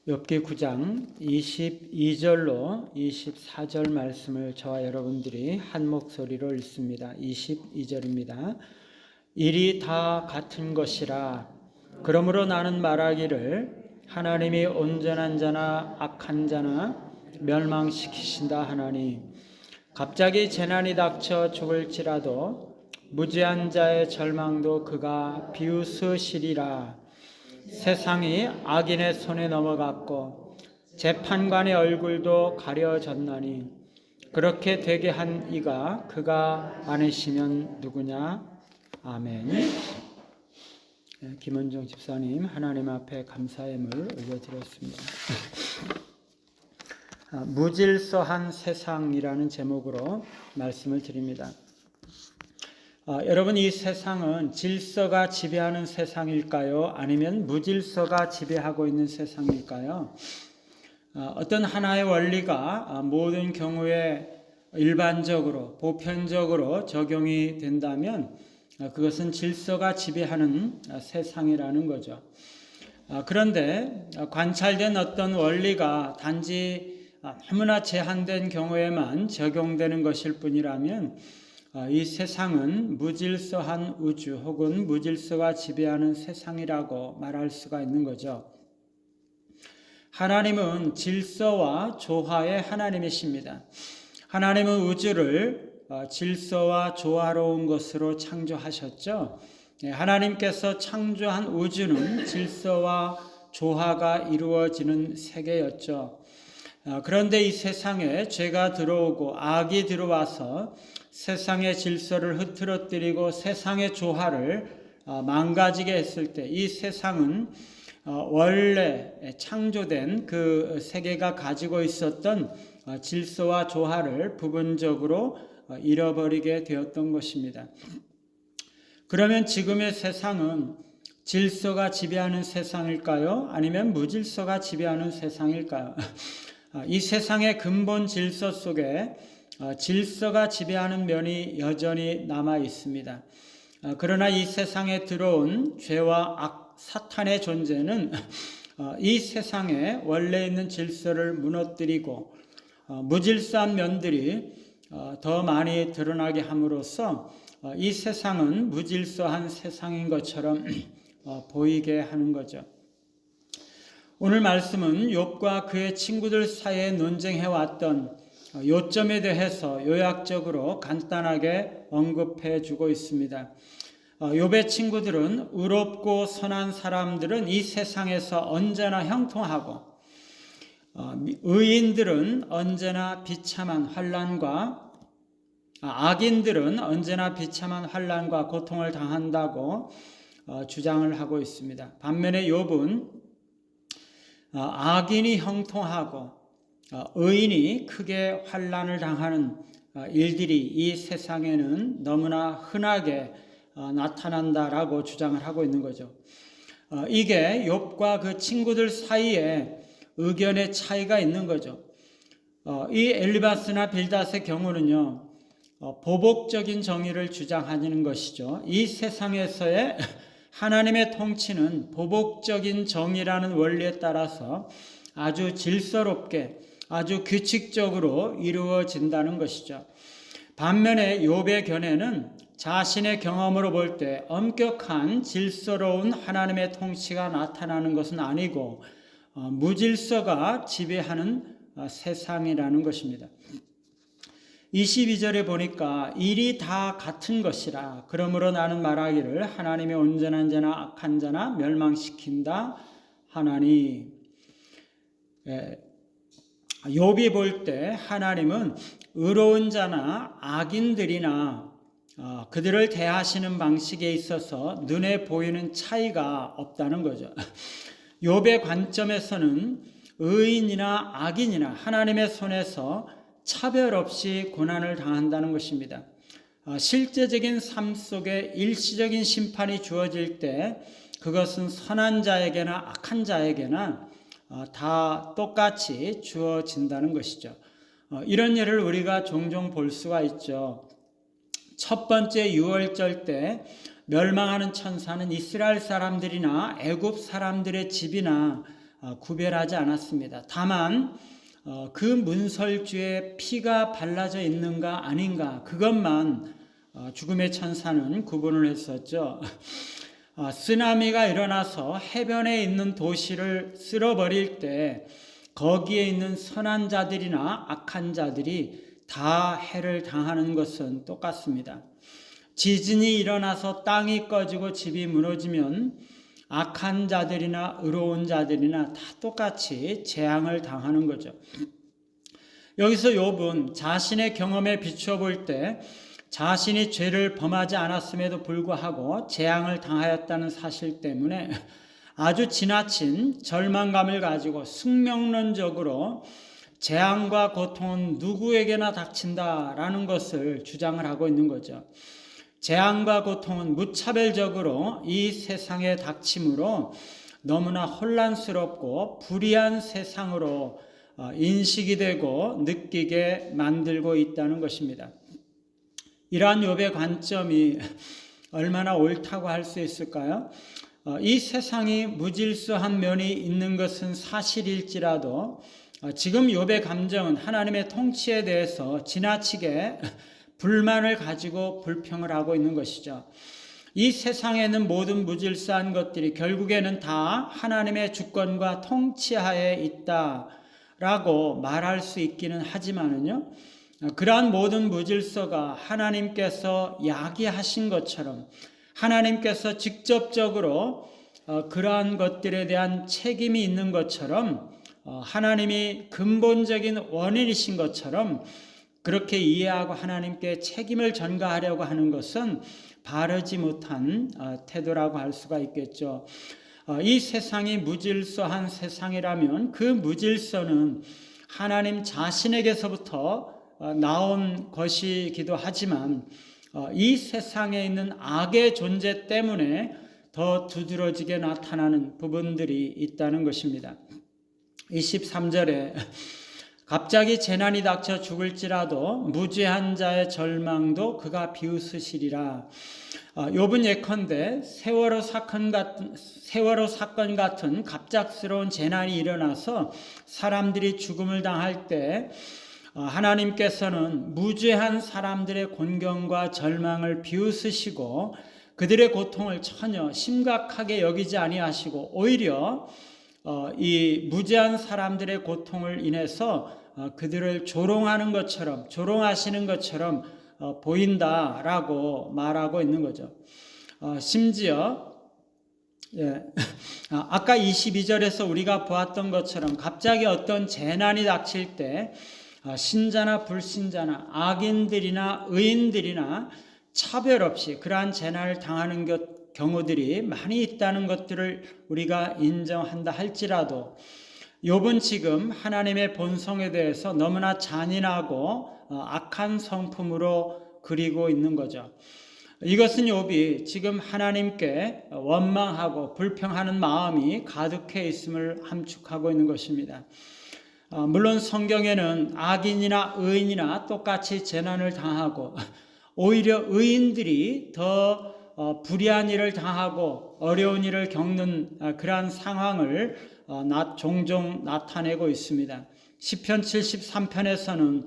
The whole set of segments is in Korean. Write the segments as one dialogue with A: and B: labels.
A: 욥기 9장 22절로 24절 말씀을 저와 여러분들이 한 목소리로 읽습니다. 22절입니다. 일이 다 같은 것이라 그러므로 나는 말하기를 하나님이 온전한 자나 악한 자나 멸망시키신다 하나니 갑자기 재난이 닥쳐 죽을지라도 무지한 자의 절망도 그가 비웃으시리라. 세상이 악인의 손에 넘어갔고 재판관의 얼굴도 가려졌나니 그렇게 되게 한 이가 그가 아니시면 누구냐. 아멘. 김원정 집사님 하나님 앞에 감사의 물 올려드렸습니다. 무질서한 세상이라는 제목으로 말씀을 드립니다. 여러분, 이 세상은 질서가 지배하는 세상일까요? 아니면 무질서가 지배하고 있는 세상일까요? 어떤 하나의 원리가 모든 경우에 일반적으로 보편적으로 적용이 된다면 그것은 질서가 지배하는 세상이라는 거죠. 그런데 관찰된 어떤 원리가 단지 너무나 제한된 경우에만 적용되는 것일 뿐이라면 이 세상은 무질서한 우주 혹은 무질서가 지배하는 세상이라고 말할 수가 있는 거죠. 하나님은 질서와 조화의 하나님이십니다. 하나님은 우주를 질서와 조화로운 것으로 창조하셨죠. 하나님께서 창조한 우주는 질서와 조화가 이루어지는 세계였죠. 그런데 이 세상에 죄가 들어오고 악이 들어와서 세상의 질서를 흐트러뜨리고 세상의 조화를 망가지게 했을 때 이 세상은 원래 창조된 그 세계가 가지고 있었던 질서와 조화를 부분적으로 잃어버리게 되었던 것입니다. 그러면 지금의 세상은 질서가 지배하는 세상일까요? 아니면 무질서가 지배하는 세상일까요? 이 세상의 근본 질서 속에 질서가 지배하는 면이 여전히 남아 있습니다. 그러나 이 세상에 들어온 죄와 악, 사탄의 존재는 이 세상에 원래 있는 질서를 무너뜨리고 무질서한 면들이 더 많이 드러나게 함으로써 이 세상은 무질서한 세상인 것처럼 보이게 하는 거죠. 오늘 말씀은 욥과 그의 친구들 사이에 논쟁해왔던 요점에 대해서 요약적으로 간단하게 언급해 주고 있습니다. 욥의 친구들은 의롭고 선한 사람들은 이 세상에서 언제나 형통하고 의인들은 언제나 비참한 환난과 악인들은 언제나 비참한 환난과 고통을 당한다고 주장을 하고 있습니다. 반면에 욥은 악인이 형통하고 의인이 크게 환난을 당하는 일들이 이 세상에는 너무나 흔하게 나타난다라고 주장을 하고 있는 거죠. 이게 욥과 그 친구들 사이에 의견의 차이가 있는 거죠. 이 엘리바스나 빌닷의 경우는요, 보복적인 정의를 주장하는 것이죠. 이 세상에서의 하나님의 통치는 보복적인 정의라는 원리에 따라서 아주 질서롭게 아주 규칙적으로 이루어진다는 것이죠. 반면에 욥의 견해는 자신의 경험으로 볼 때 엄격한 질서로운 하나님의 통치가 나타나는 것은 아니고 무질서가 지배하는 세상이라는 것입니다. 22절에 보니까 일이 다 같은 것이라 그러므로 나는 말하기를 하나님의 온전한 자나 악한 자나 멸망시킨다 하나니. 욥이 볼 때 하나님은 의로운 자나 악인들이나 그들을 대하시는 방식에 있어서 눈에 보이는 차이가 없다는 거죠. 욥의 관점에서는 의인이나 악인이나 하나님의 손에서 차별 없이 고난을 당한다는 것입니다. 실제적인 삶 속에 일시적인 심판이 주어질 때 그것은 선한 자에게나 악한 자에게나 다 똑같이 주어진다는 것이죠. 이런 예를 우리가 종종 볼 수가 있죠. 첫 번째 유월절 때 멸망하는 천사는 이스라엘 사람들이나 애굽 사람들의 집이나 구별하지 않았습니다. 다만 그 문설주에 피가 발라져 있는가 아닌가 그것만 죽음의 천사는 구분을 했었죠. 쓰나미가 일어나서 해변에 있는 도시를 쓸어버릴 때 거기에 있는 선한 자들이나 악한 자들이 다 해를 당하는 것은 똑같습니다. 지진이 일어나서 땅이 꺼지고 집이 무너지면 악한 자들이나 의로운 자들이나 다 똑같이 재앙을 당하는 거죠. 여기서 욥은 자신의 경험에 비추어 볼 때 자신이 죄를 범하지 않았음에도 불구하고 재앙을 당하였다는 사실 때문에 아주 지나친 절망감을 가지고 숙명론적으로 재앙과 고통은 누구에게나 닥친다라는 것을 주장을 하고 있는 거죠. 재앙과 고통은 무차별적으로 이 세상에 닥치므로 너무나 혼란스럽고 불의한 세상으로 인식이 되고 느끼게 만들고 있다는 것입니다. 이러한 욥의 관점이 얼마나 옳다고 할 수 있을까요? 이 세상이 무질서한 면이 있는 것은 사실일지라도 지금 욥의 감정은 하나님의 통치에 대해서 지나치게 불만을 가지고 불평을 하고 있는 것이죠. 이 세상에 있는 모든 무질서한 것들이 결국에는 다 하나님의 주권과 통치하에 있다라고 말할 수 있기는 하지만은요, 그러한 모든 무질서가 하나님께서 야기하신 것처럼 하나님께서 직접적으로 그러한 것들에 대한 책임이 있는 것처럼 하나님이 근본적인 원인이신 것처럼 그렇게 이해하고 하나님께 책임을 전가하려고 하는 것은 바르지 못한 태도라고 할 수가 있겠죠. 이 세상이 무질서한 세상이라면 그 무질서는 하나님 자신에게서부터 나온 것이기도 하지만 이 세상에 있는 악의 존재 때문에 더 두드러지게 나타나는 부분들이 있다는 것입니다. 23절에 갑자기 재난이 닥쳐 죽을지라도 무죄한 자의 절망도 그가 비웃으시리라. 욥은 예컨대 세월호 사건 같은 갑작스러운 재난이 일어나서 사람들이 죽음을 당할 때 하나님께서는 무죄한 사람들의 곤경과 절망을 비웃으시고 그들의 고통을 전혀 심각하게 여기지 아니하시고 오히려 이 무죄한 사람들의 고통을 인해서 그들을 조롱하는 것처럼 조롱하시는 것처럼 보인다라고 말하고 있는 거죠. 심지어 아까 22절에서 우리가 보았던 것처럼 갑자기 어떤 재난이 닥칠 때 신자나 불신자나 악인들이나 의인들이나 차별 없이 그러한 재난을 당하는 경우들이 많이 있다는 것들을 우리가 인정한다 할지라도 욥은 지금 하나님의 본성에 대해서 너무나 잔인하고 악한 성품으로 그리고 있는 거죠. 이것은 욥이 지금 하나님께 원망하고 불평하는 마음이 가득해 있음을 함축하고 있는 것입니다. 물론 성경에는 악인이나 의인이나 똑같이 재난을 당하고 오히려 의인들이 더 불의한 일을 당하고 어려운 일을 겪는 그러한 상황을 종종 나타내고 있습니다. 시편 73편에서는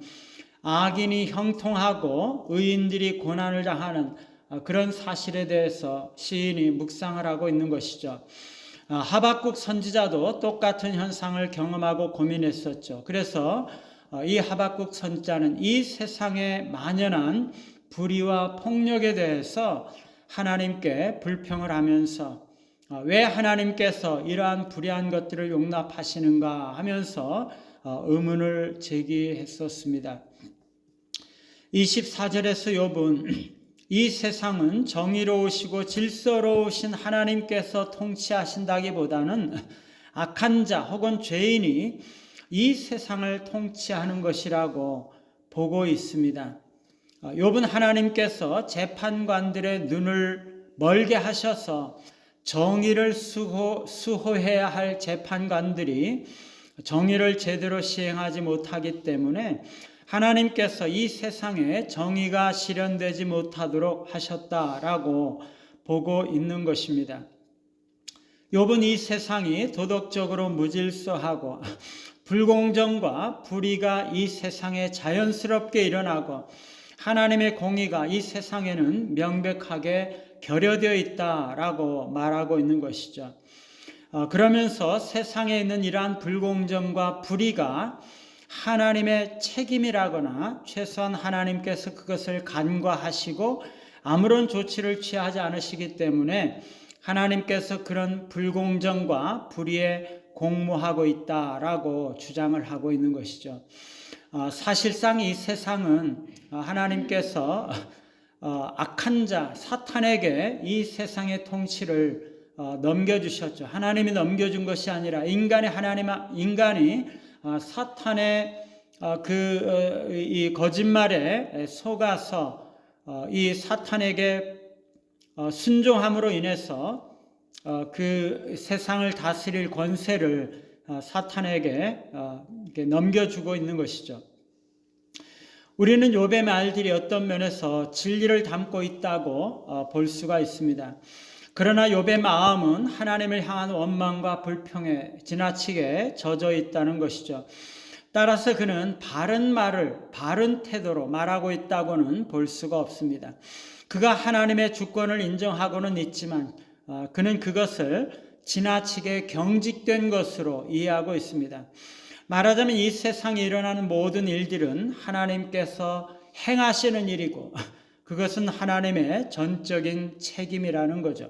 A: 악인이 형통하고 의인들이 고난을 당하는 그런 사실에 대해서 시인이 묵상을 하고 있는 것이죠. 하박국 선지자도 똑같은 현상을 경험하고 고민했었죠. 그래서 이 하박국 선지자는 이 세상에 만연한 불의와 폭력에 대해서 하나님께 불평을 하면서 왜 하나님께서 이러한 불의한 것들을 용납하시는가 하면서 의문을 제기했었습니다. 24절에서 욥은 이 세상은 정의로우시고 질서로우신 하나님께서 통치하신다기보다는 악한 자 혹은 죄인이 이 세상을 통치하는 것이라고 보고 있습니다. 욥은 하나님께서 재판관들의 눈을 멀게 하셔서 정의를 수호해야 할 재판관들이 정의를 제대로 시행하지 못하기 때문에 하나님께서 이 세상에 정의가 실현되지 못하도록 하셨다라고 보고 있는 것입니다. 욥은 이 세상이 도덕적으로 무질서하고 불공정과 불의가 이 세상에 자연스럽게 일어나고 하나님의 공의가 이 세상에는 명백하게 결여되어 있다라고 말하고 있는 것이죠. 그러면서 세상에 있는 이러한 불공정과 불의가 하나님의 책임이라거나 최소한 하나님께서 그것을 간과하시고 아무런 조치를 취하지 않으시기 때문에 하나님께서 그런 불공정과 불의에 공모하고 있다라고 주장을 하고 있는 것이죠. 사실상 이 세상은 하나님께서 악한 자 사탄에게 이 세상의 통치를 넘겨주셨죠. 하나님이 넘겨준 것이 아니라 인간이 사탄의 이 거짓말에 속아서 이 사탄에게 순종함으로 인해서 그 세상을 다스릴 권세를 사탄에게 넘겨주고 있는 것이죠. 우리는 욥의 말들이 어떤 면에서 진리를 담고 있다고 볼 수가 있습니다. 그러나 욥의 마음은 하나님을 향한 원망과 불평에 지나치게 젖어 있다는 것이죠. 따라서 그는 바른 말을 바른 태도로 말하고 있다고는 볼 수가 없습니다. 그가 하나님의 주권을 인정하고는 있지만 그는 그것을 지나치게 경직된 것으로 이해하고 있습니다. 말하자면 이 세상에 일어나는 모든 일들은 하나님께서 행하시는 일이고 그것은 하나님의 전적인 책임이라는 거죠.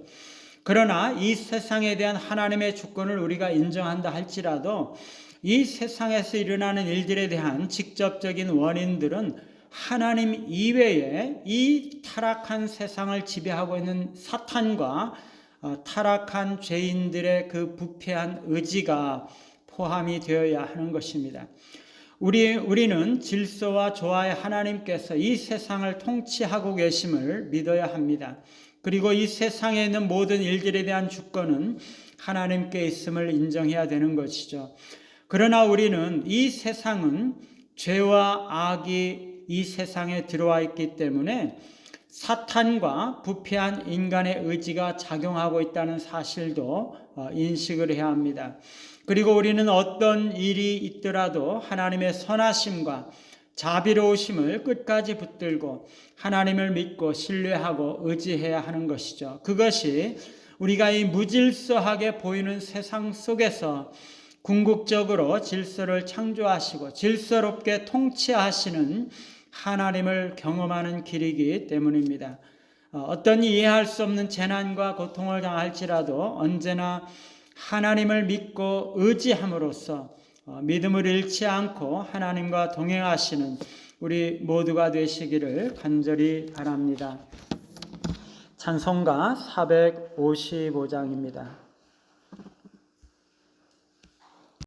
A: 그러나 이 세상에 대한 하나님의 주권을 우리가 인정한다 할지라도 이 세상에서 일어나는 일들에 대한 직접적인 원인들은 하나님 이외에 이 타락한 세상을 지배하고 있는 사탄과 타락한 죄인들의 그 부패한 의지가 포함이 되어야 하는 것입니다. 우리는 질서와 조화의 하나님께서 이 세상을 통치하고 계심을 믿어야 합니다. 그리고 이 세상에 있는 모든 일들에 대한 주권은 하나님께 있음을 인정해야 되는 것이죠. 그러나 우리는 이 세상은 죄와 악이 이 세상에 들어와 있기 때문에 사탄과 부패한 인간의 의지가 작용하고 있다는 사실도 인식을 해야 합니다. 그리고 우리는 어떤 일이 있더라도 하나님의 선하심과 자비로우심을 끝까지 붙들고 하나님을 믿고 신뢰하고 의지해야 하는 것이죠. 그것이 우리가 이 무질서하게 보이는 세상 속에서 궁극적으로 질서를 창조하시고 질서롭게 통치하시는 하나님을 경험하는 길이기 때문입니다. 어떤 이해할 수 없는 재난과 고통을 당할지라도 언제나 하나님을 믿고 의지함으로써 믿음을 잃지 않고 하나님과 동행하시는 우리 모두가 되시기를 간절히 바랍니다. 찬송가 455장입니다.